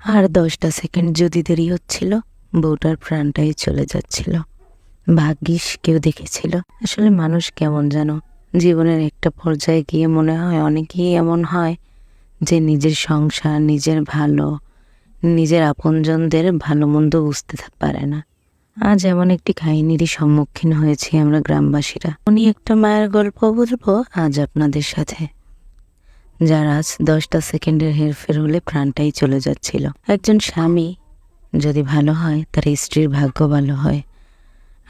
আর 10টা সেকেন্ড যদি দেরি হচ্ছিল, বউটার প্রাণটাই চলে যাচ্ছিল। ভাগ্যিস কেউ দেখেছিল। আসলে মানুষ কেমন জানো, জীবনের একটা পর্যায়ে গিয়ে মনে হয় অনেকেই এমন হয় যে নিজের সংসার, নিজের ভালো, নিজের আপনজনদের ভালো মন্দ বুঝতে পারে না। আজ এমন একটি কাহিনীরই সম্মুখীন হয়েছি আমরা গ্রামবাসীরা। উনি একটা মায়ের গল্প বলবো আজ আপনাদের সাথে, যার আজ 10টা সেকেন্ডের হেরফের হলে প্রাণটাই চলে যাচ্ছিল। একজন স্বামী যদি ভালো হয়, তার স্ত্রীর ভাগ্য ভালো হয়।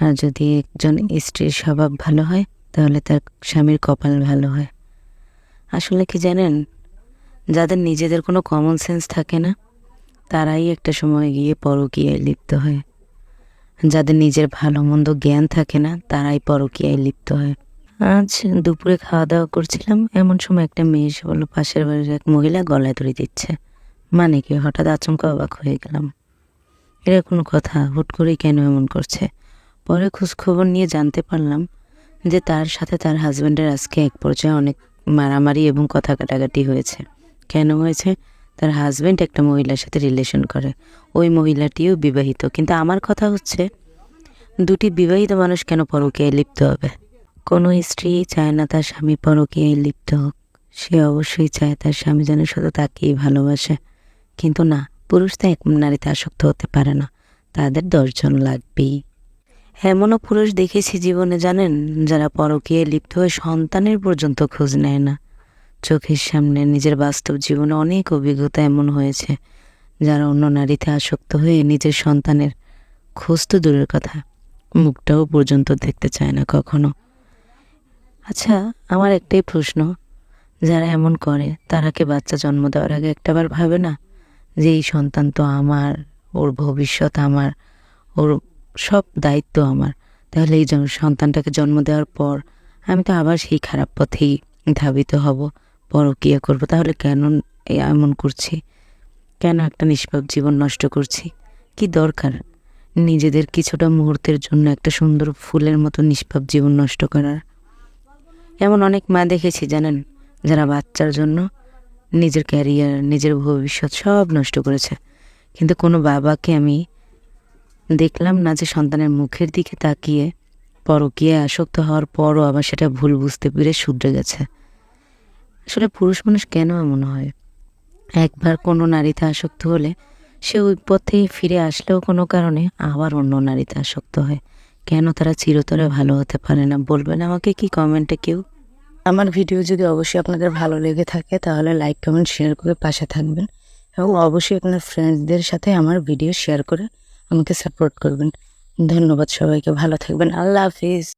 আর যদি একজন স্ত্রীর স্বভাব ভালো হয়, তাহলে তার স্বামীর কপাল ভালো হয়। আসলে কি জানেন, যাদের নিজেদের কোনো কমন সেন্স থাকে না, তারাই একটা সময় গিয়ে পরকীয়ায় লিপ্ত হয়। যাদের নিজের ভালো মন্দ জ্ঞান থাকে না, তারাই পরকীয়ায় লিপ্ত হয়। আজ দুপুরে খাওয়া দাওয়া করছিলাম, এমন সময় একটা মেয়ে এসে বলল পাশের বাড়ির এক মহিলা গলায় দড়ি দিচ্ছে। মানে কি, হঠাৎ আচমকা অবাক হয়ে গেলাম। এরা কোনো কথা, হুট করেই কেন এমন করছে? পরে খোঁজখবর নিয়ে জানতে পারলাম যে তার সাথে তার হাজব্যান্ডের আজকে এক পর্যায়ে অনেক মারামারি এবং কথা কাটাকাটি হয়েছে। কেন হয়েছে? তার হাজব্যান্ড একটা মহিলার সাথে রিলেশন করে, ওই মহিলাটিও বিবাহিত। কিন্তু আমার কথা হচ্ছে, দুটি বিবাহিত মানুষ কেন পরকীয়ায় লিপ্ত হবে? কোনো স্ত্রী চায় না তার স্বামী পরকীয়ায় লিপ্ত হোক। সে অবশ্যই চায় তার স্বামী যেন শুধু তাকেই ভালোবাসে। কিন্তু না, পুরুষ তো এক নারীতে আসক্ত হতে পারে না, তাদের 10 জন লাগবেই। এমনও পুরুষ দেখেছি জীবনে, জানেন, যারা পরকীয়ায় লিপ্ত হয়ে সন্তানের পর্যন্ত খোঁজ নেয় না। চোখের সামনে নিজের বাস্তব জীবনে অনেক অভিজ্ঞতা এমন হয়েছে, যারা অন্য নারীতে আসক্ত হয়ে নিজের সন্তানের খোঁজ তো দূরের কথা, মুখটাও পর্যন্ত দেখতে চায় না কখনো। আচ্ছা, আমার একটাই প্রশ্ন, যারা এমন করে তারা কি বাচ্চা জন্ম দেওয়ার আগে একটাবার ভাবে না যে এই সন্তান তো আমার, ওর ভবিষ্যৎ আমার, ওর সব দায়িত্ব আমার? তাহলে এই সন্তানটাকে জন্ম দেওয়ার পর আমি তো আবার সেই খারাপ পথেই ধাবিত হব, পরকীয়া করব। তাহলে কেন এমন করছি? কেন একটা নিষ্পাপ জীবন নষ্ট করছি? কি দরকার নিজেদের কিছুটা মুহূর্তের জন্য একটা সুন্দর ফুলের মতো নিষ্পাপ জীবন নষ্ট করার? এমন অনেক মা দেখেছি জানেন, যারা বাচ্চার জন্য নিজের ক্যারিয়ার, নিজের ভবিষ্যৎ সব নষ্ট করেছে। কিন্তু কোনো বাবাকে আমি দেখলাম না যে সন্তানের মুখের দিকে তাকিয়ে পরকীয়ায় আসক্ত হওয়ার পরও আবার সেটা ভুল বুঝতে পেরে শুধরে গেছে। আসলে পুরুষ মানুষ কেন এমন হয়? একবার কোনো নারীতে আসক্ত হলে সে ওই পথে ফিরে আসলেও কোনো কারণে আবার অন্য নারীতে আসক্ত হয়। কেন তারা চিরতরে ভালো হতে পারে না? বলবেন আমাকে কি কমেন্টে কেউ? আমার ভিডিও যদি অবশ্যই আপনাদের ভালো লেগে থাকে, তাহলে লাইক, কমেন্ট, শেয়ার করে পাশে থাকবেন এবং অবশ্যই আপনার ফ্রেন্ডসদের সাথে আমার ভিডিও শেয়ার করে আমাকে সাপোর্ট করবেন। ধন্যবাদ সবাইকে, ভালো থাকবেন, আল্লাহ হাফিজ।